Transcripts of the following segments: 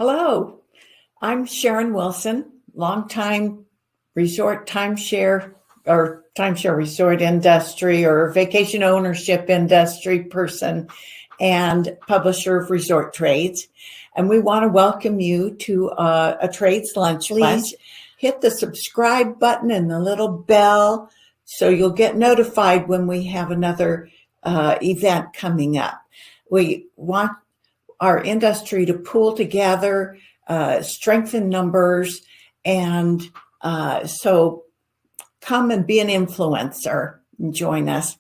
Hello, I'm Sharon Wilson, longtime timeshare resort industry or vacation ownership industry person and publisher of Resort Trades. And we want to welcome you to a Trades Lunch. Please hit the subscribe button and the little bell so you'll get notified when we have another event coming up. We want our industry to pool together, strengthen numbers, and so come and be an influencer and join us.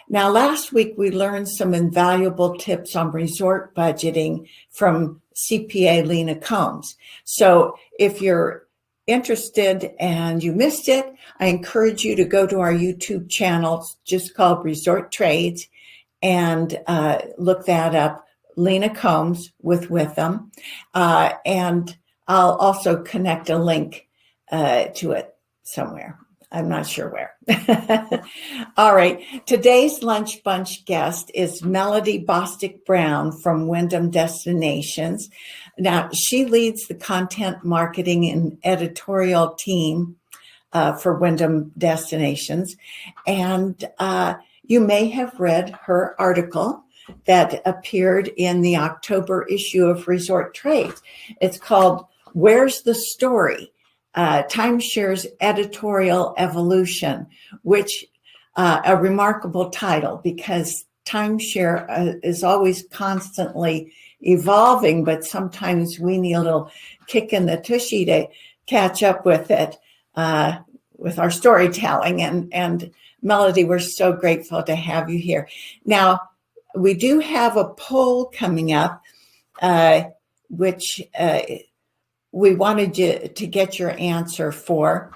Now, last week we learned some invaluable tips on resort budgeting from CPA Lena Combs. So if you're interested and you missed it, I encourage you to go to our YouTube channel, just called Resort Trades, and look that up. Lena Combs with them. And I'll also connect a link to it somewhere. I'm not sure where. All right. Today's Lunch Bunch guest is Melody Bostic Brown from Wyndham Destinations. Now, she leads the content marketing and editorial team for Wyndham Destinations. And you may have read her article that appeared in the October issue of Resort Trades. It's called Where's the Story? Timeshare's Editorial Evolution, which a remarkable title because timeshare is always constantly evolving, but sometimes we need a little kick in the tushy to catch up with it, with our storytelling. And Melody, we're so grateful to have you here. Now, we do have a poll coming up, which we wanted you to get your answer for,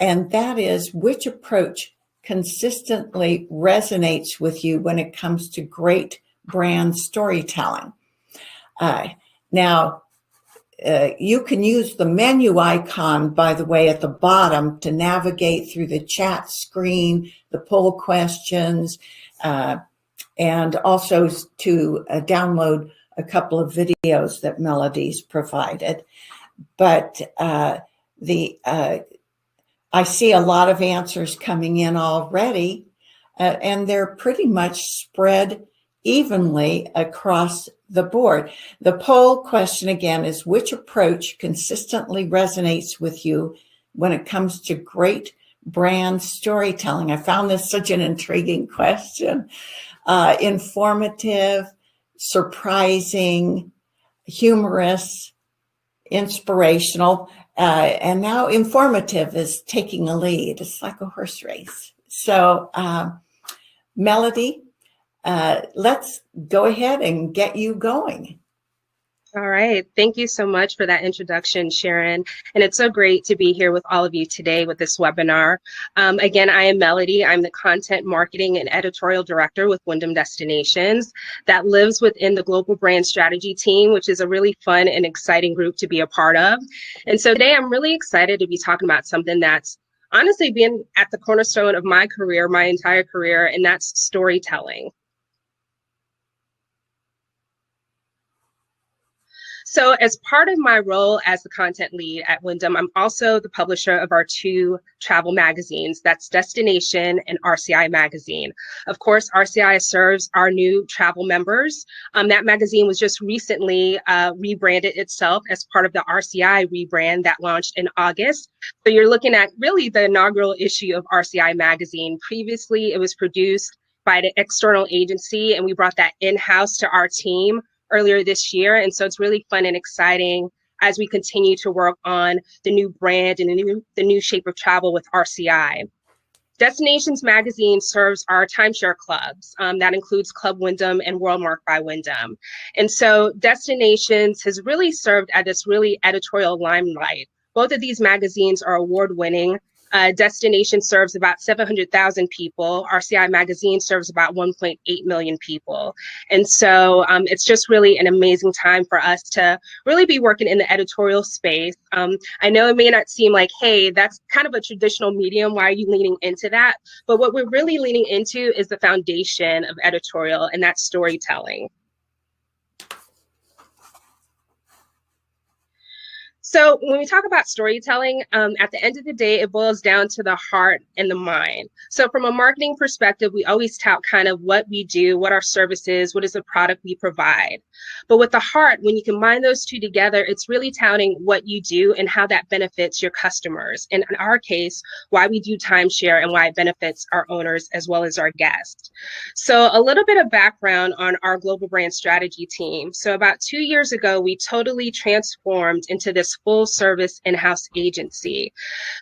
and that is which approach consistently resonates with you when it comes to great brand storytelling. Now, you can use the menu icon, by the way, at the bottom to navigate through the chat screen, the poll questions, and also to download a couple of videos that Melody's provided. But I see a lot of answers coming in already, and they're pretty much spread evenly across the board. The poll question again is, which approach consistently resonates with you when it comes to great brand storytelling? I found this such an intriguing question. Informative, surprising, humorous, inspirational, and now informative is taking a lead. It's like a horse race. So, Melody, let's go ahead and get you going. All right. Thank you so much for that introduction, Sharon. And it's so great to be here with all of you today with this webinar. Again, I am Melody. I'm the content marketing and editorial director with Wyndham Destinations that lives within the global brand strategy team, which is a really fun and exciting group to be a part of. And so today I'm really excited to be talking about something that's honestly been at the cornerstone of my career, my entire career, and that's storytelling. So as part of my role as the content lead at Wyndham, I'm also the publisher of our two travel magazines, that's Destination and RCI Magazine. Of course, RCI serves our new travel members. That magazine was just recently rebranded itself as part of the RCI rebrand that launched in August. So you're looking at really the inaugural issue of RCI Magazine. Previously, it was produced by the external agency, and we brought that in-house to our team earlier this year. And so it's really fun and exciting as we continue to work on the new brand and the new shape of travel with RCI. Destinations Magazine serves our timeshare clubs. That includes Club Wyndham and Worldmark by Wyndham. And so Destinations has really served at this really editorial limelight. Both of these magazines are award-winning. Destination serves about 700,000 people. RCI Magazine serves about 1.8 million people. And so it's just really an amazing time for us to really be working in the editorial space. I know it may not seem like, hey, that's kind of a traditional medium. Why are you leaning into that? But what we're really leaning into is the foundation of editorial, and that's storytelling. So when we talk about storytelling, at the end of the day, it boils down to the heart and the mind. So from a marketing perspective, we always tout kind of what we do, what our service is, what is the product we provide. But with the heart, when you combine those two together, it's really touting what you do and how that benefits your customers. And in our case, why we do timeshare and why it benefits our owners as well as our guests. So a little bit of background on our global brand strategy team. So about 2 years ago, we totally transformed into this full service in-house agency.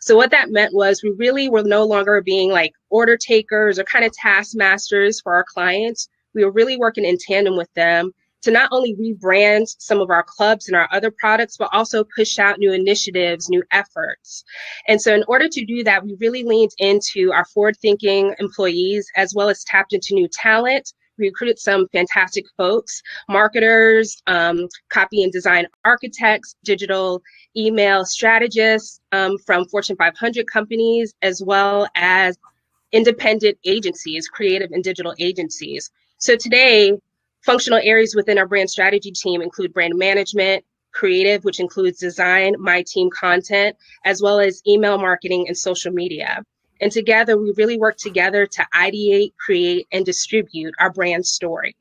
So what that meant was we really were no longer being like order takers or kind of taskmasters for our clients. We were really working in tandem with them to not only rebrand some of our clubs and our other products, but also push out new initiatives, new efforts. And so in order to do that, we really leaned into our forward-thinking employees as well as tapped into new talent. We recruited some fantastic folks, marketers, copy and design architects, digital email strategists from Fortune 500 companies, as well as independent agencies, creative and digital agencies. So today, functional areas within our brand strategy team include brand management, creative, which includes design, my team content, as well as email marketing and social media. And together, we really work together to ideate, create, and distribute our brand story.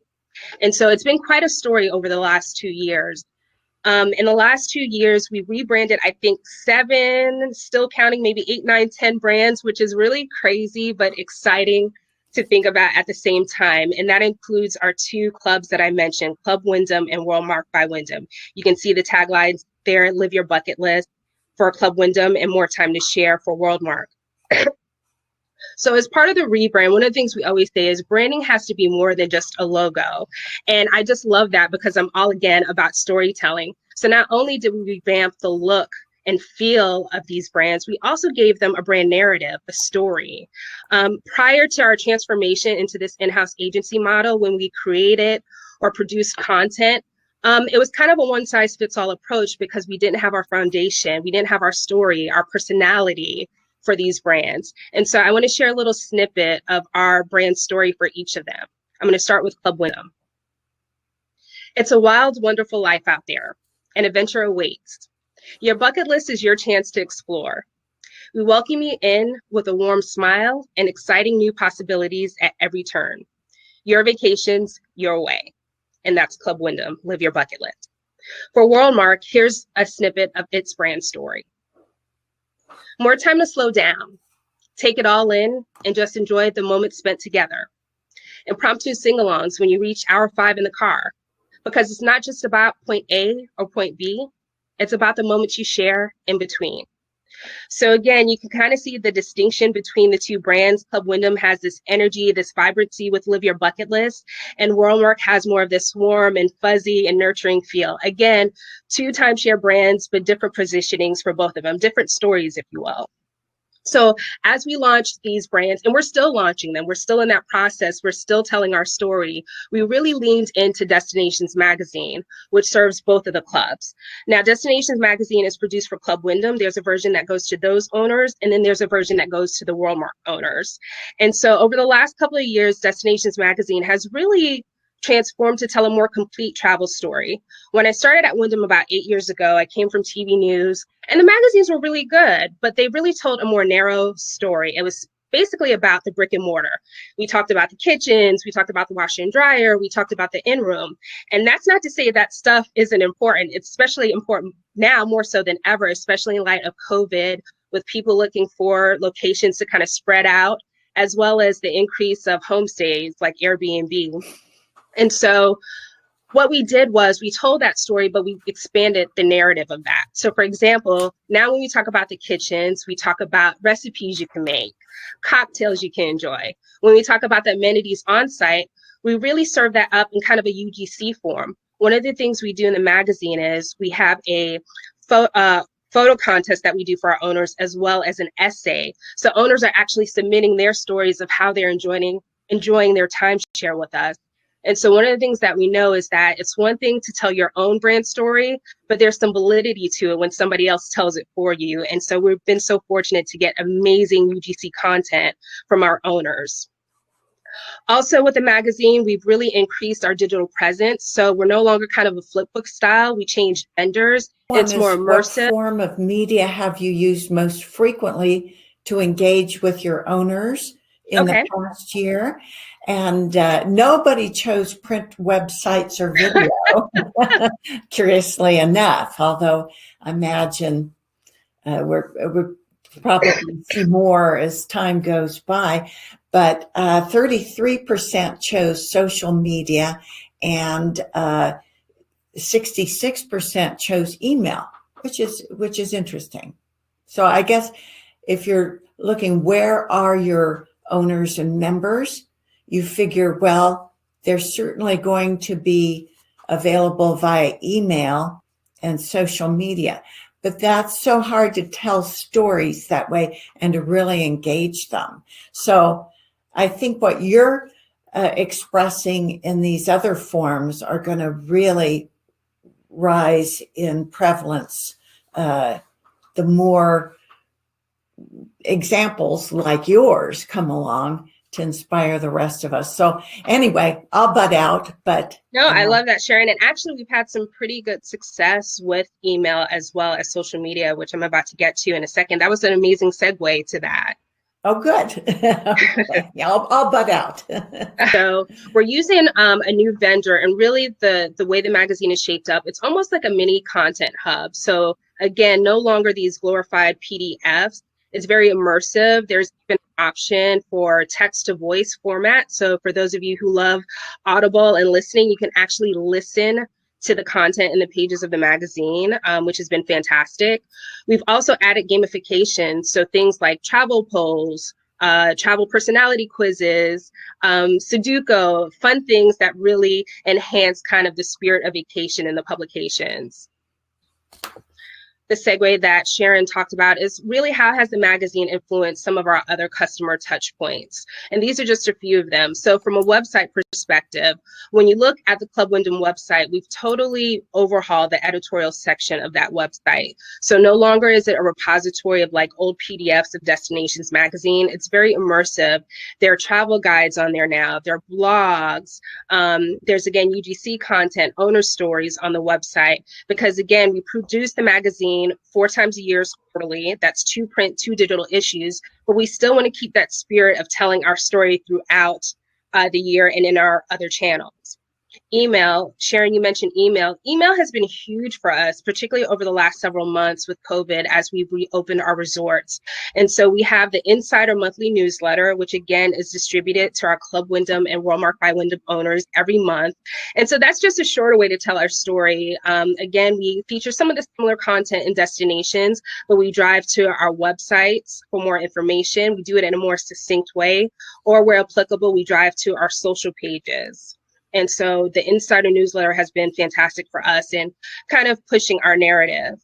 And so it's been quite a story over the last 2 years. In the last 2 years, we rebranded, I think, 7, still counting, maybe 8, 9, 10 brands, which is really crazy, but exciting to think about at the same time. And that includes our 2 clubs that I mentioned, Club Wyndham and Worldmark by Wyndham. You can see the taglines there, live your bucket list for Club Wyndham and more time to share for Worldmark. So as part of the rebrand, one of the things we always say is branding has to be more than just a logo. And I just love that because I'm all again about storytelling. So not only did we revamp the look and feel of these brands, we also gave them a brand narrative, a story. Prior to our transformation into this in-house agency model, when we created or produced content, it was kind of a one-size-fits-all approach because we didn't have our foundation, we didn't have our story, our personality for these brands. And so I want to share a little snippet of our brand story for each of them. I'm going to start with Club Wyndham. It's a wild, wonderful life out there. An adventure awaits. Your bucket list is your chance to explore. We welcome you in with a warm smile and exciting new possibilities at every turn. Your vacations, your way. And that's Club Wyndham, live your bucket list. For Worldmark, here's a snippet of its brand story. More time to slow down, take it all in, and just enjoy the moment spent together. Impromptu sing-alongs when you reach hour 5 in the car, because it's not just about point A or point B, it's about the moments you share in between. So again, you can kind of see the distinction between the 2 brands. Club Wyndham has this energy, this vibrancy with Live Your Bucket List, and Worldmark has more of this warm and fuzzy and nurturing feel. Again, 2 timeshare brands, but different positionings for both of them, different stories, if you will. So as we launched these brands, and we're still launching them, we're still in that process, we're still telling our story, we really leaned into Destinations Magazine, which serves both of the clubs. Now, Destinations Magazine is produced for Club Wyndham. There's a version that goes to those owners, and then there's a version that goes to the Worldmark owners. And so over the last couple of years, Destinations Magazine has really transformed to tell a more complete travel story. When I started at Wyndham about 8 years ago, I came from TV news, and the magazines were really good, but they really told a more narrow story. It was basically about the brick and mortar. We talked about the kitchens, we talked about the washer and dryer, we talked about the in-room. And that's not to say that stuff isn't important. It's especially important now more so than ever, especially in light of COVID, with people looking for locations to kind of spread out, as well as the increase of homestays like Airbnb. And so what we did was we told that story, but we expanded the narrative of that. So for example, now when we talk about the kitchens, we talk about recipes you can make, cocktails you can enjoy. When we talk about the amenities on site, we really serve that up in kind of a UGC form. One of the things we do in the magazine is we have a photo contest that we do for our owners, as well as an essay. So owners are actually submitting their stories of how they're enjoying their timeshare with us. And so one of the things that we know is that it's one thing to tell your own brand story, but there's some validity to it when somebody else tells it for you. And so we've been so fortunate to get amazing UGC content from our owners. Also with the magazine, we've really increased our digital presence. So we're no longer kind of a flip book style. We changed vendors. It's more immersive. What form of media have you used most frequently to engage with your owners in the past year? And nobody chose print websites or video, curiously enough, although I imagine we're probably see more as time goes by. But 33% chose social media and 66% chose email, which is interesting. So I guess if you're looking, where are your owners and members, you figure, well, they're certainly going to be available via email and social media. But that's so hard to tell stories that way and to really engage them. So I think what you're expressing in these other forms are going to really rise in prevalence the more examples like yours come along to inspire the rest of us. So anyway, I'll butt out, but no, I love that, Sharon. And actually, we've had some pretty good success with email as well as social media, which I'm about to get to in a second. That was an amazing segue to that. Oh, good. Okay. Yeah, I'll butt out. So we're using a new vendor, and really the way the magazine is shaped up, it's almost like a mini content hub. So again, no longer these glorified PDFs. It's very immersive. There's even an option for text to voice format. So for those of you who love Audible and listening, you can actually listen to the content in the pages of the magazine, which has been fantastic. We've also added gamification. So things like travel polls, travel personality quizzes, Sudoku, fun things that really enhance kind of the spirit of vacation in the publications. The segue that Sharon talked about is really how has the magazine influenced some of our other customer touch points? And these are just a few of them. So from a website perspective, when you look at the Club Wyndham website, we've totally overhauled the editorial section of that website. So no longer is it a repository of like old PDFs of Destinations magazine. It's very immersive. There are travel guides on there now. There are blogs. There's again, UGC content, owner stories on the website, because again, we produce the magazine 4 times a year quarterly. That's 2 print, 2 digital issues, but we still want to keep that spirit of telling our story throughout the year and in our other channels. Email, Sharon, you mentioned email. Email has been huge for us, particularly over the last several months with COVID as we've reopened our resorts. And so we have the Insider Monthly newsletter, which again is distributed to our Club Wyndham and WorldMark by Wyndham owners every month. And so that's just a shorter way to tell our story. Again, we feature some of the similar content and destinations, but we drive to our websites for more information. We do it in a more succinct way, or where applicable, we drive to our social pages. And so the Insider newsletter has been fantastic for us in kind of pushing our narrative.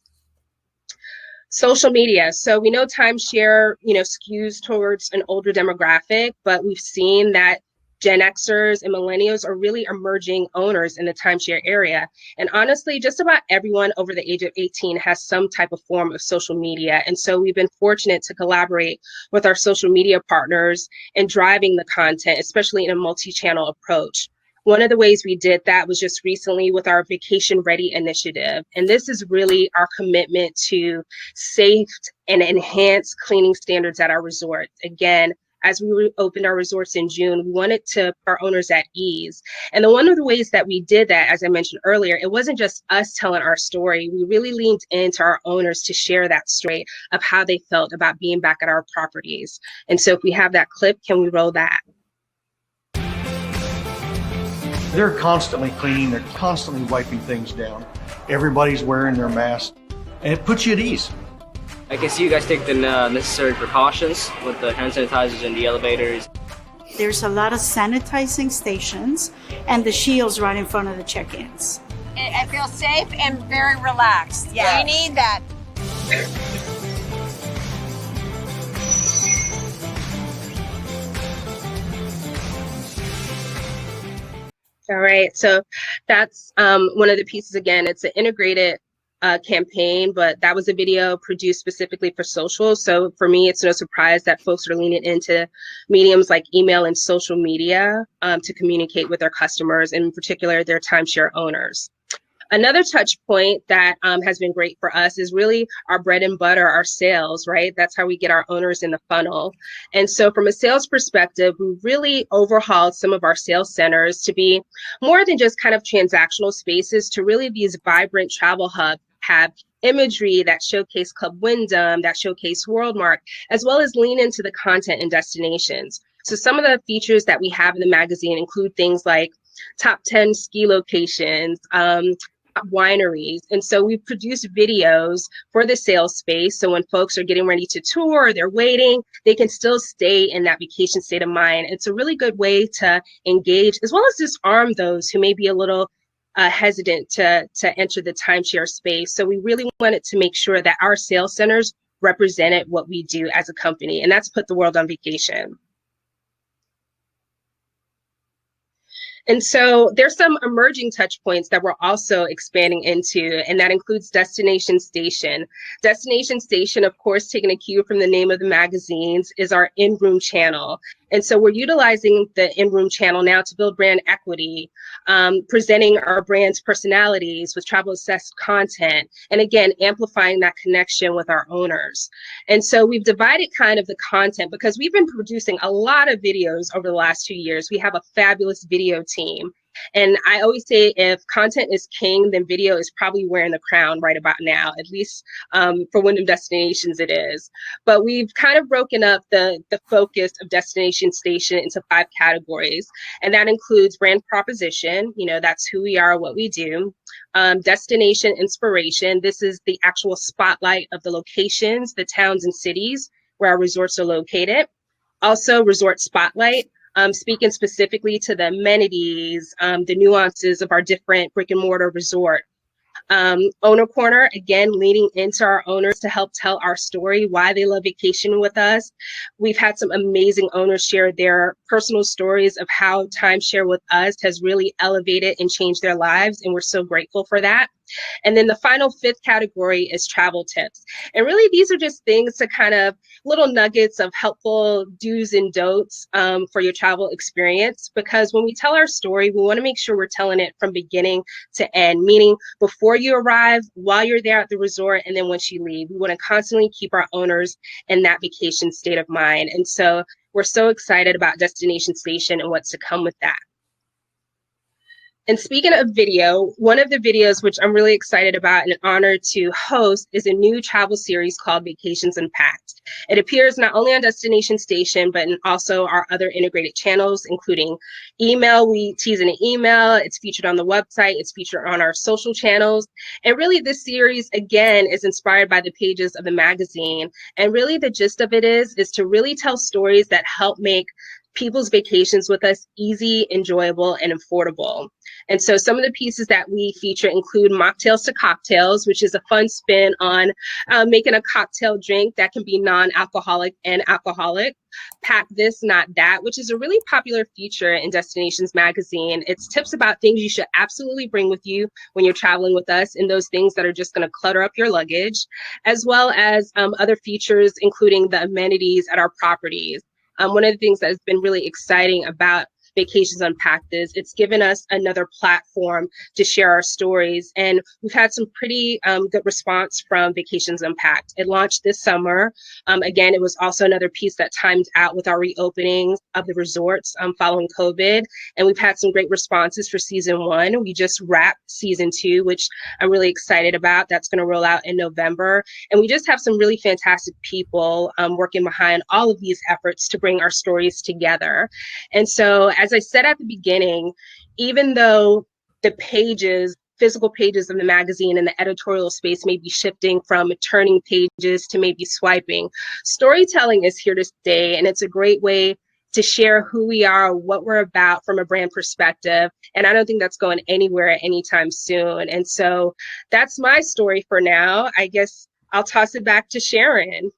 Social media. So we know timeshare, skews towards an older demographic, but we've seen that Gen Xers and millennials are really emerging owners in the timeshare area. And honestly, just about everyone over the age of 18 has some type of form of social media. And so we've been fortunate to collaborate with our social media partners in driving the content, especially in a multi-channel approach. One of the ways we did that was just recently with our Vacation Ready initiative. And this is really our commitment to safe and enhanced cleaning standards at our resorts. Again, as we reopened our resorts in June, we wanted to put our owners at ease. And one of the ways that we did that, as I mentioned earlier, it wasn't just us telling our story. We really leaned into our owners to share that story of how they felt about being back at our properties. And so if we have that clip, can we roll that? They're constantly cleaning, they're constantly wiping things down. Everybody's wearing their mask, and it puts you at ease. I can see you guys take the necessary precautions with the hand sanitizers in the elevators. There's a lot of sanitizing stations and the shields right in front of the check-ins. I feel safe and very relaxed. Yeah. We need that. All right, so that's one of the pieces. Again, it's an integrated campaign, but that was a video produced specifically for social. So for me, it's no surprise that folks are leaning into mediums like email and social media to communicate with their customers, in particular their timeshare owners. Another touch point that has been great for us is really our bread and butter, our sales, right? That's how we get our owners in the funnel. And so from a sales perspective, we really overhauled some of our sales centers to be more than just kind of transactional spaces, to really these vibrant travel hubs, have imagery that showcase Club Wyndham, that showcase Worldmark, as well as lean into the content and destinations. So some of the features that we have in the magazine include things like top 10 ski locations, wineries. And so we've produced videos for the sales space. So when folks are getting ready to tour, or they're waiting, they can still stay in that vacation state of mind. It's a really good way to engage, as well as disarm those who may be a little hesitant to enter the timeshare space. So we really wanted to make sure that our sales centers represented what we do as a company, and that's put the world on vacation. And so there's some emerging touch points that we're also expanding into, and that includes Destination Station. Destination Station, of course, taking a cue from the name of the magazines, is our in-room channel. And so we're utilizing the in-room channel now to build brand equity, presenting our brand's personalities with travel-obsessed content, and again, amplifying that connection with our owners. And so we've divided kind of the content, because we've been producing a lot of videos over the last 2 years. We have a fabulous video team. And I always say, if content is king, then video is probably wearing the crown right about now, at least for Wyndham Destinations it is. But we've kind of broken up the focus of Destination Station into 5 categories. And that includes brand proposition, you know, that's who we are, what we do. Destination inspiration, this is the actual spotlight of the locations, the towns and cities where our resorts are located. Also, resort spotlight. Speaking specifically to the amenities, the nuances of our different brick and mortar resort. Owner Corner, again, leaning into our owners to help tell our story, why they love vacationing with us. We've had some amazing owners share their personal stories of how timeshare with us has really elevated and changed their lives, and we're so grateful for that. And then the final 5th category is travel tips. And really, these are just things to kind of little nuggets of helpful do's and don'ts for your travel experience. Because when we tell our story, we want to make sure we're telling it from beginning to end, meaning before you arrive, while you're there at the resort, and then once you leave. We want to constantly keep our owners in that vacation state of mind. And so we're so excited about Destination Station and what's to come with that. And speaking of video, one of the videos which I'm really excited about and honored to host is a new travel series called Vacations Unpacked. It appears not only on Destination Station, but also our other integrated channels, including email. We tease in an email. It's featured on the website. It's featured on our social channels. And really, this series, again, is inspired by the pages of the magazine. And really, the gist of it is to really tell stories that help make people's vacations with us easy, enjoyable, and affordable. And so some of the pieces that we feature include Mocktails to Cocktails, which is a fun spin on making a cocktail drink that can be non-alcoholic and alcoholic. Pack This, Not That, which is a really popular feature in Destinations magazine. It's tips about things you should absolutely bring with you when you're traveling with us, and those things that are just going to clutter up your luggage, as well as other features, including the amenities at our properties. One of the things that has been really exciting about Vacations Unpacked is it's given us another platform to share our stories. And we've had some pretty good response from Vacations Unpacked. It launched this summer. Again, it was also another piece that timed out with our reopening of the resorts following COVID. And we've had some great responses for season 1. We just wrapped season 2, which I'm really excited about. That's going to roll out in November. And we just have some really fantastic people working behind all of these efforts to bring our stories together. And so, as I said at the beginning, even though the pages, physical pages of the magazine and the editorial space may be shifting from turning pages to maybe swiping, storytelling is here to stay, and it's a great way to share who we are, what we're about from a brand perspective. And I don't think that's going anywhere anytime soon. And so that's my story for now. I guess I'll toss it back to Sharon.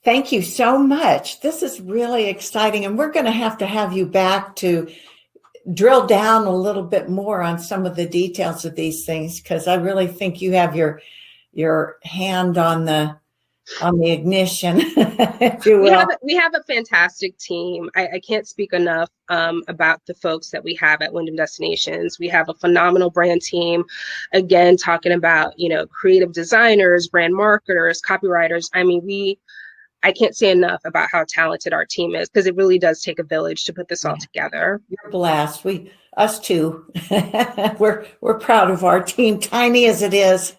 Thank you so much. This is really exciting, and we're going to have you back to drill down a little bit more on some of the details of these things, because I really think you have your hand on the ignition, if you will. We have a fantastic team. I can't speak enough about the folks that we have at Wyndham Destinations. We have a phenomenal brand team, again, talking about, creative designers, brand marketers, copywriters. I mean, I can't say enough about how talented our team is, because it really does take a village to put this all together. You're blessed. Us too. we're proud of our team, tiny as it is.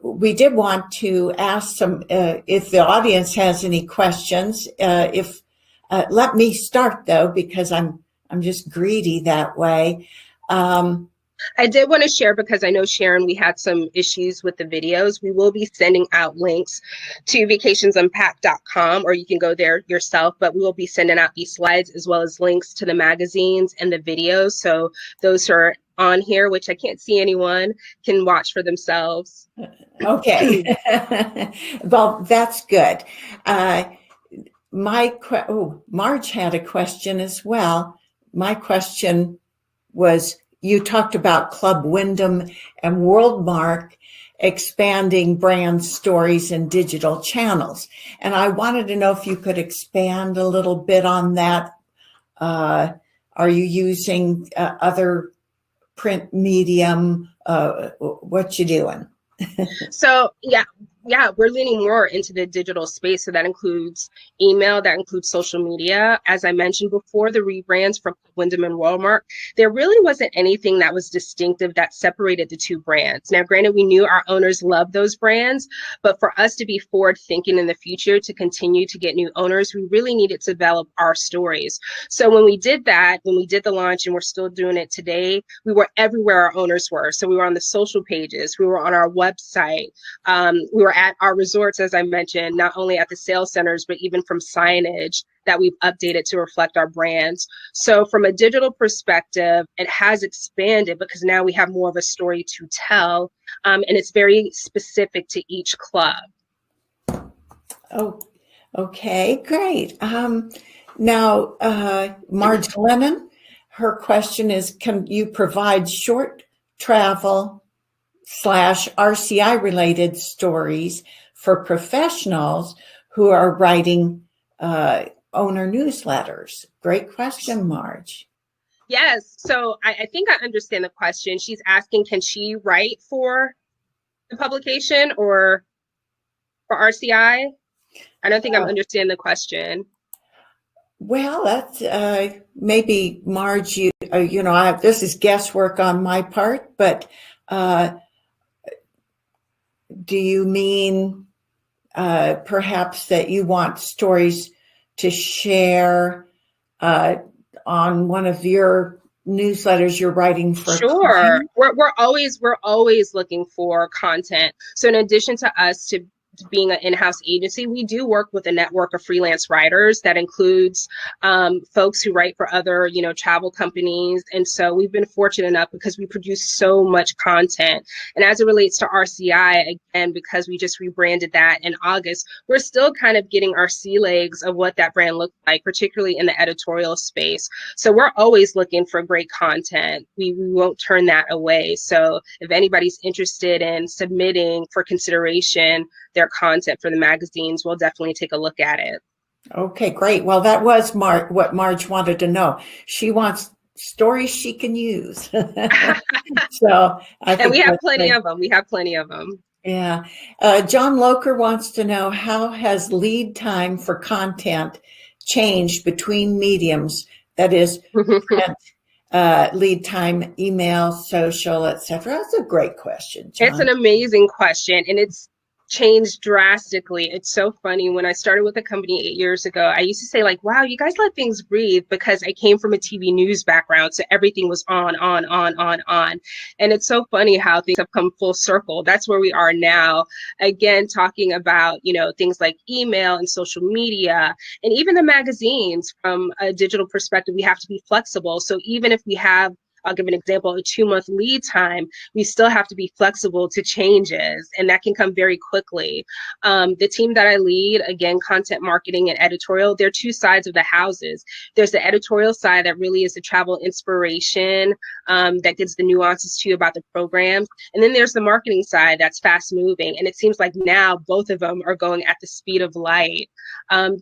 We did want to ask some, if the audience has any questions. Let me start though, because I'm just greedy that way. I did want to share, because I know, Sharon, we had some issues with the videos. We will be sending out links to vacationsunpacked.com, or you can go there yourself, but we will be sending out these slides as well as links to the magazines and the videos. So those who are on here, which I can't see anyone, can watch for themselves. Okay. Well, that's good. Marge had a question as well. My question was, you talked about Club Wyndham and Worldmark expanding brand stories in digital channels. And I wanted to know if you could expand a little bit on that. Are you using other print medium? What you doing? So, yeah, we're leaning more into the digital space. So that includes email, that includes social media. As I mentioned before, the rebrands from Wyndham and Walmart, there really wasn't anything that was distinctive that separated the two brands. Now, granted, we knew our owners loved those brands, but for us to be forward thinking in the future to continue to get new owners, we really needed to develop our stories. So when we did that, when we did the launch, and we're still doing it today, we were everywhere our owners were. So we were on the social pages, we were on our website, we were at our resorts, as I mentioned, not only at the sales centers, but even from signage that we've updated to reflect our brands. So from a digital perspective, it has expanded because now we have more of a story to tell, and it's very specific to each club. Oh, okay, great. Now, Marge Lennon, her question is, can you provide short travel / RCI related stories for professionals who are writing owner newsletters? Great question, Marge. Yes, so I think I understand the question. She's asking, can she write for the publication or for RCI? I don't think I'm understanding the question. Well, that's maybe Marge, this is guesswork on my part, but do you mean perhaps that you want stories to share on one of your newsletters you're writing for? Sure. We're always looking for content. So in addition to us to being an in-house agency, we do work with a network of freelance writers that includes folks who write for other, travel companies. And so we've been fortunate enough because we produce so much content. And as it relates to RCI, again, because we just rebranded that in August, we're still kind of getting our sea legs of what that brand looks like, particularly in the editorial space. So we're always looking for great content. We won't turn that away. So if anybody's interested in submitting for consideration their content for the magazines, we'll definitely take a look at it. Okay, great. Well, that was what Marge wanted to know. She wants stories she can use. So and we have plenty of them. We have plenty of them. Yeah. John Loker wants to know, how has lead time for content changed between mediums? That is, print, lead time, email, social, etc. That's a great question, John. It's an amazing question, and it's changed drastically. It's so funny. When I started with the company 8 years ago, I used to say, like, wow, you guys let things breathe, because I came from a TV news background. So everything was on. And it's so funny how things have come full circle. That's where we are now. Again, talking about, things like email and social media, and even the magazines. From a digital perspective, we have to be flexible. So even if we have I'll give an example, a 2-month lead time, we still have to be flexible to changes, and that can come very quickly. The team that I lead, again, content marketing and editorial, they're two sides of the houses. There's the editorial side that really is the travel inspiration, that gives the nuances to you about the programs. And then there's the marketing side that's fast moving. And it seems like now both of them are going at the speed of light,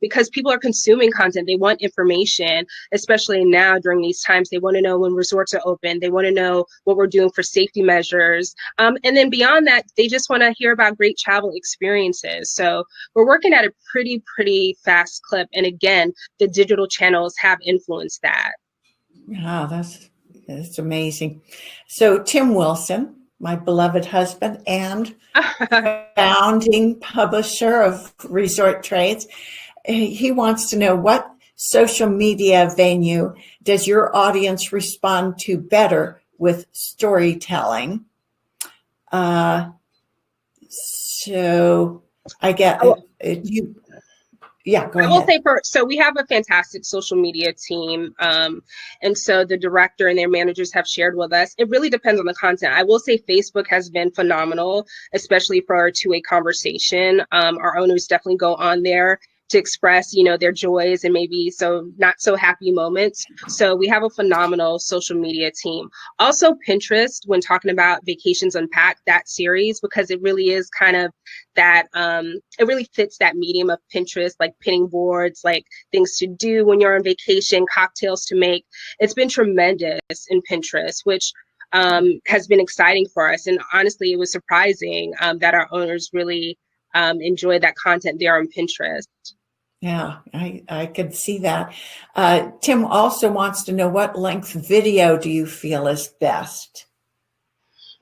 because people are consuming content. They want information, especially now during these times. They want to know when resorts are open. They want to know what we're doing for safety measures. And then beyond that, they just want to hear about great travel experiences. So we're working at a pretty fast clip. And again, the digital channels have influenced that. Wow, that's amazing. So Tim Wilson, my beloved husband and founding publisher of Resort Trades, he wants to know, what social media venue does your audience respond to better with storytelling? So I get you. Yeah, go ahead. I will say so we have a fantastic social media team. And so the director and their managers have shared with us. It really depends on the content. I will say Facebook has been phenomenal, especially for our two-way conversation. Our owners definitely go on there to express, their joys and maybe not so happy moments. So we have a phenomenal social media team. Also Pinterest, when talking about Vacations Unpacked, that series, because it really is kind of that, it really fits that medium of Pinterest, like pinning boards, like things to do when you're on vacation, cocktails to make. It's been tremendous in Pinterest, which has been exciting for us. And honestly, it was surprising that our owners really enjoy that content there on Pinterest. Yeah, I could see that. Tim also wants to know, what length video do you feel is best?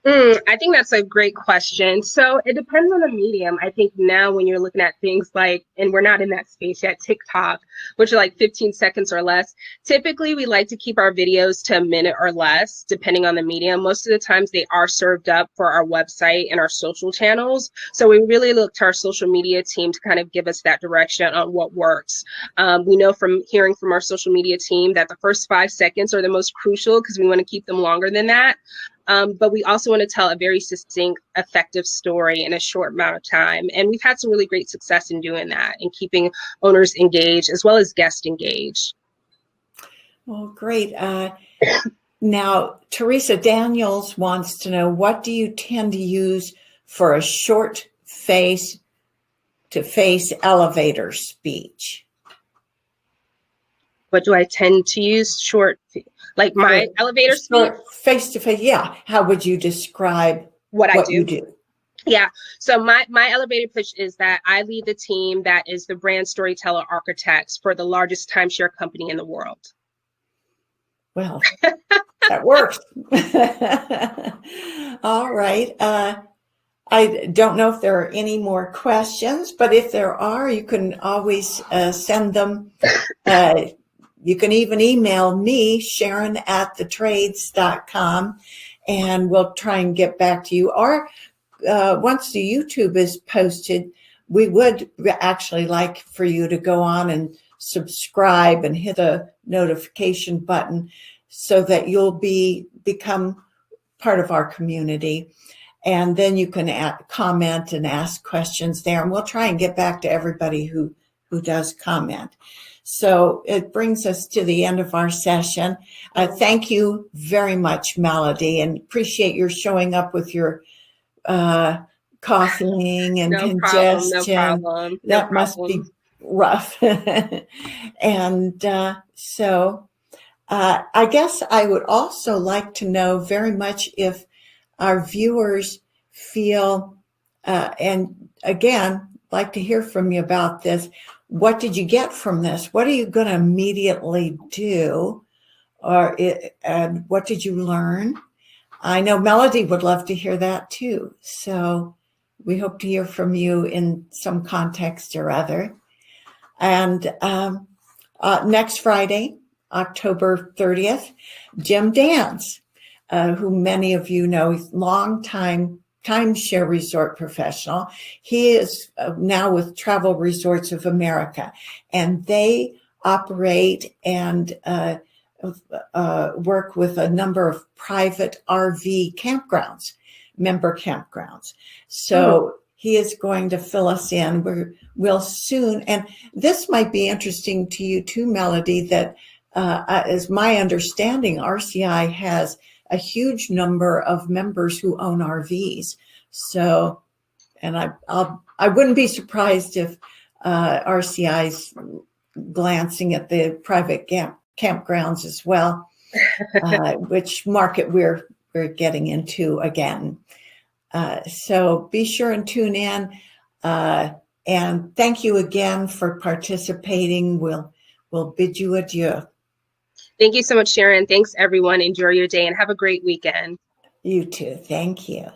I think that's a great question. So it depends on the medium. I think now when you're looking at things like, and we're not in that space yet, TikTok, which are like 15 seconds or less, typically we like to keep our videos to a minute or less, depending on the medium. Most of the times they are served up for our website and our social channels. So we really look to our social media team to kind of give us that direction on what works. We know from hearing from our social media team that the first 5 seconds are the most crucial, because we want to keep them longer than that. But we also want to tell a very succinct, effective story in a short amount of time. And we've had some really great success in doing that and keeping owners engaged as well as guests engaged. Well, great. Now, Teresa Daniels wants to know, what do you tend to use for a short face-to-face elevator speech? What do I tend to use? Short, like my elevator speech? Face to face, yeah. How would you describe what you do? Yeah. So my elevator pitch is that I lead the team that is the brand storyteller architects for the largest timeshare company in the world. Well, that works. All right. I don't know if there are any more questions, but if there are, you can always send them. You can even email me, Sharon@thetrades.com, and we'll try and get back to you. Or once the YouTube is posted, we would actually like for you to go on and subscribe and hit a notification button so that you'll become part of our community. And then you can comment and ask questions there, and we'll try and get back to everybody who does comment. So it brings us to the end of our session. Thank you very much, Melody, and appreciate your showing up with your coughing and congestion. No problem. That must be rough. And so I guess I would also like to know very much if our viewers feel, and again, like to hear from you about this. What did you get from this? What are you going to immediately do? And what did you learn? I know Melody would love to hear that too. So we hope to hear from you in some context or other. And next Friday, October 30th, Jim Dance, who many of you know, he's longtime timeshare resort professional. He is now with Travel Resorts of America, and they operate and work with a number of private RV campgrounds, member campgrounds. So he is going to fill us in. We'll soon, and this might be interesting to you too, Melody, that as my understanding, RCI has a huge number of members who own RVs. So, and I wouldn't be surprised if RCI's glancing at the private campgrounds as well, which market we're getting into again. So be sure and tune in. And thank you again for participating. We'll bid you adieu. Thank you so much, Sharon. Thanks, everyone. Enjoy your day and have a great weekend. You too. Thank you.